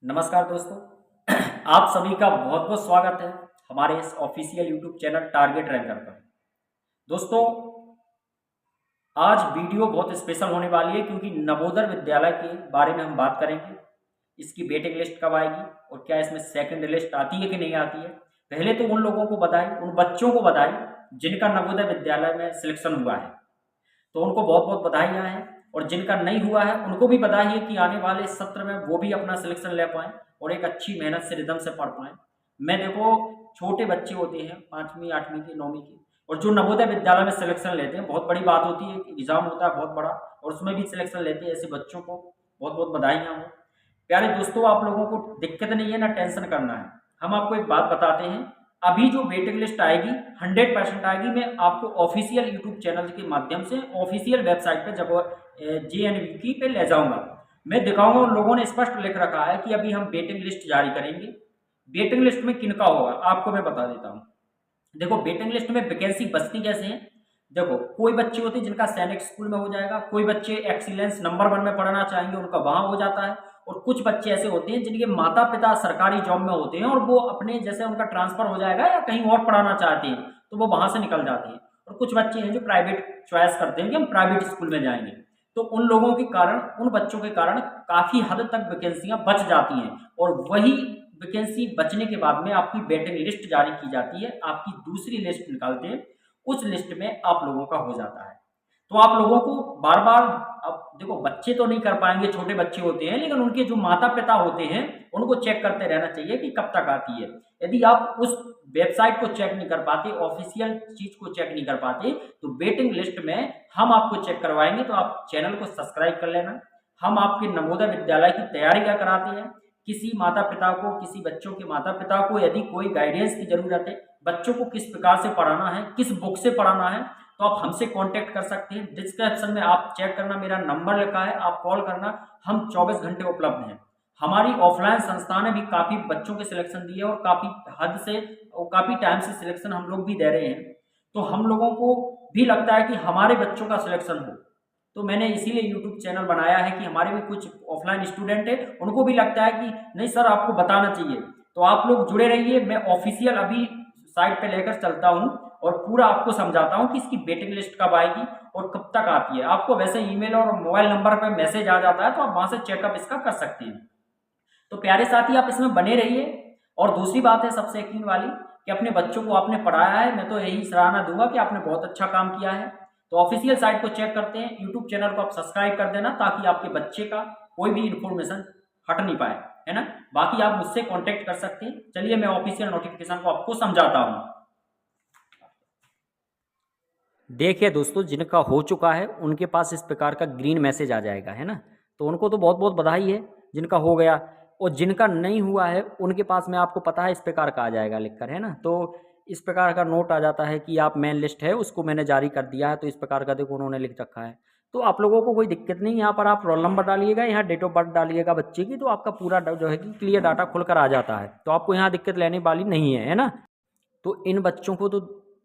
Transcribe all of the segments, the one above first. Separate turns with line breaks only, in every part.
नमस्कार दोस्तों। आप सभी का बहुत बहुत स्वागत है हमारे इस official YouTube channel target ranker पर। दोस्तों, आज वीडियो बहुत स्पेशल होने वाली है क्योंकि नवोदय विद्यालय के बारे में हम बात करेंगे। इसकी वेटिंग लिस्ट कब आएगी और क्या इसमें सेकंड लिस्ट आती है कि नहीं आती है। पहले तो उन लोगों को बधाई, उन बच्चों को बधाई जिनका नवोदय विद्यालय में सिलेक्शन हुआ है, तो उनको बहुत बहुत बधाइयाँ हैं। और जिनका नहीं हुआ है उनको भी बधाई है कि आने वाले सत्र में वो भी अपना सिलेक्शन ले पाएँ और एक अच्छी मेहनत से रिदम से पढ़ पाएँ। मैं देखो, छोटे बच्चे होते हैं 5वीं 8वीं के 9वीं के, और जो नवोदय विद्यालय में सिलेक्शन लेते हैं, बहुत बड़ी बात होती है कि एग्ज़ाम होता है बहुत बड़ा और उसमें भी सिलेक्शन लेते हैं। ऐसे बच्चों को बहुत बहुत बधाइयाँ हो। प्यारे दोस्तों, आप लोगों को दिक्कत नहीं है ना टेंशन करना है। हम आपको एक बात बताते हैं, अभी जो वेटिंग लिस्ट आएगी 100% आएगी। मैं आपको ऑफिशियल यूट्यूब चैनल के माध्यम से ऑफिशियल वेबसाइट पे जब JNVQ पे ले जाऊंगा, मैं दिखाऊंगा। उन लोगों ने स्पष्ट लिख रखा है कि अभी हम वेटिंग लिस्ट जारी करेंगे। वेटिंग लिस्ट में किनका होगा आपको मैं बता देता हूँ। देखो, वेटिंग लिस्ट में वैकेंसी बचती कैसे है। देखो, कोई बच्चे होते हैं जिनका सैनिक स्कूल में हो जाएगा, कोई बच्चे एक्सीलेंस नंबर 1 में पढ़ना चाहेंगे, उनका वहाँ हो जाता है। और कुछ बच्चे ऐसे होते हैं जिनके माता पिता सरकारी जॉब में होते हैं और वो अपने जैसे उनका ट्रांसफर हो जाएगा या कहीं और पढ़ाना चाहते हैं तो वो वहाँ से निकल जाते हैं। और कुछ बच्चे हैं जो प्राइवेट चॉइस करते हैं कि हम प्राइवेट स्कूल में जाएंगे। तो उन लोगों के कारण, उन बच्चों के कारण काफ़ी हद तक वैकेंसियाँ बच जाती हैं। और वही वैकेंसी बचने के बाद में आपकी वेटिंग लिस्ट जारी की जाती है, आपकी दूसरी लिस्ट निकालते हैं, उस लिस्ट में आप लोगों का हो जाता है। तो आप लोगों को बार बार, अब देखो, बच्चे तो नहीं कर पाएंगे, छोटे बच्चे होते हैं, लेकिन उनके जो माता पिता होते हैं उनको चेक करते रहना चाहिए कि कब तक आती है। यदि आप उस वेबसाइट को चेक नहीं कर पाते, ऑफिशियल चीज को चेक नहीं कर पाते, तो वेटिंग लिस्ट में हम आपको चेक करवाएंगे। तो आप चैनल को सब्सक्राइब कर लेना। हम आपके नवोदय विद्यालय की तैयारी क्या कराते हैं। किसी माता पिता को, किसी बच्चों के माता पिता को यदि कोई गाइडेंस की जरूरत है, बच्चों को किस प्रकार से पढ़ाना है, किस बुक से पढ़ाना है, तो आप हमसे कांटेक्ट कर सकते हैं। डिस्क्रिप्शन में आप चेक करना, मेरा नंबर लिखा है, आप कॉल करना। हम 24 घंटे उपलब्ध हैं। हमारी ऑफलाइन संस्था ने भी काफ़ी बच्चों के सिलेक्शन दिए और काफ़ी हद से और काफ़ी टाइम से सिलेक्शन हम लोग भी दे रहे हैं। तो हम लोगों को भी लगता है कि हमारे बच्चों का सिलेक्शन हो, तो मैंने इसीलिए यूट्यूब चैनल बनाया है कि हमारे भी कुछ ऑफलाइन स्टूडेंट है, उनको भी लगता है कि नहीं सर, आपको बताना चाहिए। तो आप लोग जुड़े रहिए। मैं ऑफिशियल अभी साइट पे लेकर चलता हूँ और पूरा आपको समझाता हूँ कि इसकी वेटिंग लिस्ट कब आएगी और कब तक आती है। आपको वैसे ईमेल और मोबाइल नंबर पर मैसेज आ जाता है, तो आप वहाँ से चेकअप इसका कर सकते हैं। तो प्यारे साथी, आप इसमें बने रहिए। और दूसरी बात है सबसे यकीन वाली, कि अपने बच्चों को आपने पढ़ाया है, मैं तो यही सराहना दूंगा कि आपने बहुत अच्छा काम किया है। तो ऑफिशियल साइट को चेक करते हैं, यूट्यूब चैनल को आप सब्सक्राइब कर देना ताकि आपके बच्चे का कोई भी इंफॉर्मेशन हट नहीं पाए, है ना। बाकी आप मुझसे कांटेक्ट कर सकते हैं। चलिए, मैं ऑफिशियल नोटिफिकेशन को आपको समझाता हूँ। देखिए दोस्तों, जिनका हो चुका है उनके पास इस प्रकार का ग्रीन मैसेज आ जाएगा, है ना। तो उनको तो बहुत बहुत बधाई है जिनका हो गया। और जिनका नहीं हुआ है उनके पास में, आपको पता है, इस प्रकार का आ जाएगा लिखकर, है ना। तो इस प्रकार का नोट आ जाता है कि आप मेन लिस्ट है उसको मैंने जारी कर दिया है। तो इस प्रकार का देखो उन्होंने लिख रखा है। तो आप लोगों को कोई दिक्कत नहीं, यहाँ पर आप रोल नंबर डालिएगा, यहाँ डेट ऑफ बर्थ डालिएगा बच्चे की, तो आपका पूरा जो है कि क्लियर डाटा खुलकर आ जाता है। तो आपको यहाँ दिक्कत लेने वाली नहीं है ना। तो इन बच्चों को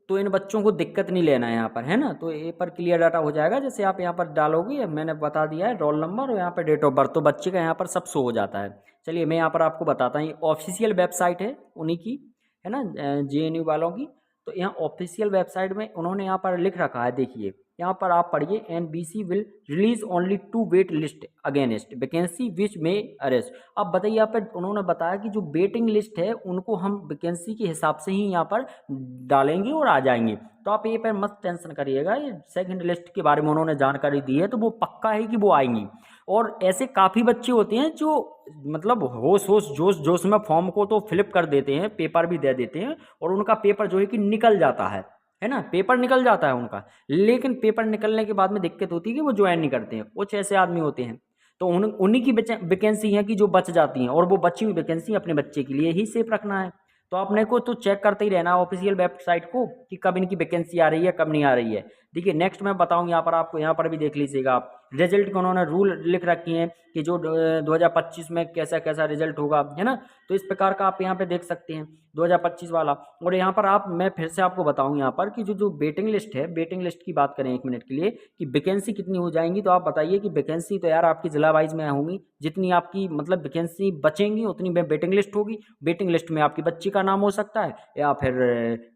तो इन बच्चों को दिक्कत नहीं लेना है यहाँ पर, है ना। तो ये पर क्लियर डाटा हो जाएगा। जैसे आप यहाँ पर डालोगे, मैंने बता दिया है रोल नंबर और यहाँ पर डेट ऑफ बर्थ, तो बच्चे का यहाँ पर सब शो हो जाता है। चलिए, मैं यहाँ पर आपको बताता हूँ, ये ऑफिशियल वेबसाइट है उन्हीं की, है ना, JNU वालों की। तो यहाँ ऑफिशियल वेबसाइट में उन्होंने यहाँ पर लिख रखा है, देखिए यहाँ पर आप पढ़िए, NBC will release only to wait list against vacancy which may arise. अब बताइए, यहाँ पर उन्होंने बताया कि जो वेटिंग लिस्ट है उनको हम वैकेंसी के हिसाब से ही यहाँ पर डालेंगे और आ जाएंगे। तो आप ये पर मत टेंशन करिएगा, ये सेकंड लिस्ट के बारे में उन्होंने जानकारी दी है तो वो पक्का है कि वो आएंगी। और ऐसे काफ़ी बच्चे होते हैं जो मतलब होश होश जोश जोश में फॉर्म को तो फिलअप कर देते हैं, पेपर भी दे देते हैं और उनका पेपर जो है कि निकल जाता है ना, पेपर निकल जाता है उनका। लेकिन पेपर निकलने के बाद में दिक्कत होती है कि वो ज्वाइन नहीं करते हैं। कुछ ऐसे आदमी होते हैं, तो उन्हीं की वैकेंसी है कि जो बच जाती हैं, और वो बची हुई वैकेंसी अपने बच्चे के लिए ही सेफ रखना है। तो आपने को तो चेक करते ही रहना ऑफिशियल वेबसाइट को कि कब इनकी वैकेंसी आ रही है, कब नहीं आ रही है। देखिए नेक्स्ट मैं बताऊँ यहाँ पर आपको, यहाँ पर भी देख लीजिएगा आप रिजल्ट के उन्होंने रूल लिख रखी हैं कि जो 2025 में कैसा कैसा रिजल्ट होगा, है ना। तो इस प्रकार का आप यहाँ पे देख सकते हैं 2025 वाला। और यहाँ पर आप, मैं फिर से आपको बताऊँ यहाँ पर कि जो जो वेटिंग लिस्ट है, वेटिंग लिस्ट की बात करें 1 मिनट के लिए कि वैकेंसी कितनी हो जाएंगी, तो आप बताइए कि वैकेंसी तो यार आपकी जिला वाइज में होंगी, जितनी आपकी मतलब वैकेंसी बचेंगी उतनी में वेटिंग लिस्ट होगी। वेटिंग लिस्ट में आपकी बच्ची का नाम हो सकता है या फिर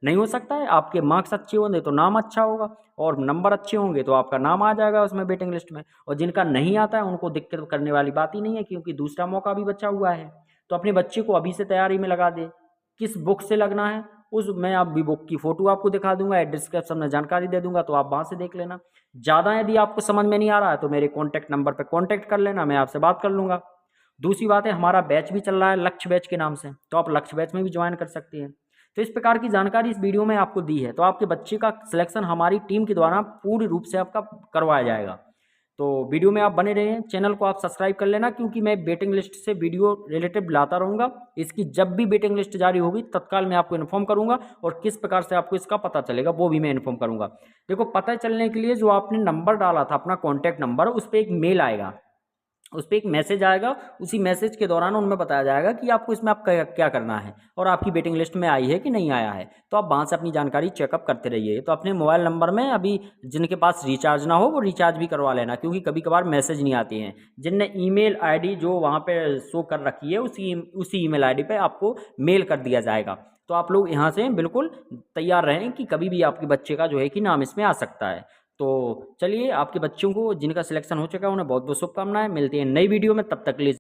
नहीं हो सकता है। आपके मार्क्स अच्छे होंगे तो नाम अच्छा होगा, और नंबर अच्छे होंगे तो आपका नाम आ जाएगा उसमें वेटिंग लिस्ट में। और जिनका नहीं आता है उनको दिक्कत करने वाली बात ही नहीं है, क्योंकि दूसरा मौका भी बचा हुआ है। तो अपने बच्चे को अभी से तैयारी में लगा दे। किस बुक से लगना है उस, मैं आप भी बुक की फ़ोटो आपको दिखा दूंगा, डिस्क्रिप्शन में जानकारी दे दूंगा, तो आप वहाँ से देख लेना। ज़्यादा यदि आपको समझ में नहीं आ रहा है तो मेरे कॉन्टैक्ट नंबर पर कॉन्टैक्ट कर लेना, मैं आपसे बात कर लूँगा। दूसरी बात है, हमारा बैच भी चल रहा है लक्ष्य बैच के नाम से, तो आप लक्ष्य बैच में भी ज्वाइन कर सकते हैं। तो इस प्रकार की जानकारी इस वीडियो में आपको दी है, तो आपके बच्चे का सिलेक्शन हमारी टीम के द्वारा पूरी रूप से आपका करवाया जाएगा। तो वीडियो में आप बने रहें, चैनल को आप सब्सक्राइब कर लेना, क्योंकि मैं वेटिंग लिस्ट से वीडियो रिलेटेड लाता रहूँगा। इसकी जब भी वेटिंग लिस्ट जारी होगी तत्काल मैं आपको इन्फॉर्म करूँगा, और किस प्रकार से आपको इसका पता चलेगा वो भी मैं इन्फॉर्म करूँगा। देखो, पता चलने के लिए जो आपने नंबर डाला था अपना कॉन्टैक्ट नंबर, उस पर एक मेल आएगा, उस पर एक मैसेज आएगा। उसी मैसेज के दौरान उनमें बताया जाएगा कि आपको इसमें आप क्या करना है, और आपकी वेटिंग लिस्ट में आई है कि नहीं आया है। तो आप वहाँ से अपनी जानकारी चेकअप करते रहिए। तो अपने मोबाइल नंबर में अभी जिनके पास रिचार्ज ना हो वो रिचार्ज भी करवा लेना, क्योंकि कभी कभार मैसेज नहीं आती हैं। जिनने ईमेल आईडी जो वहाँ पे शो कर रखी है उसी ईमेल आईडी पे आपको मेल कर दिया जाएगा। तो आप लोग यहाँ से बिल्कुल तैयार रहें कि कभी भी आपके बच्चे का जो है कि नाम इसमें आ सकता है। तो चलिए, आपके बच्चों को जिनका सिलेक्शन हो चुका है उन्हें बहुत बहुत शुभकामनाएं। मिलते हैं नई वीडियो में, तब तक के लिए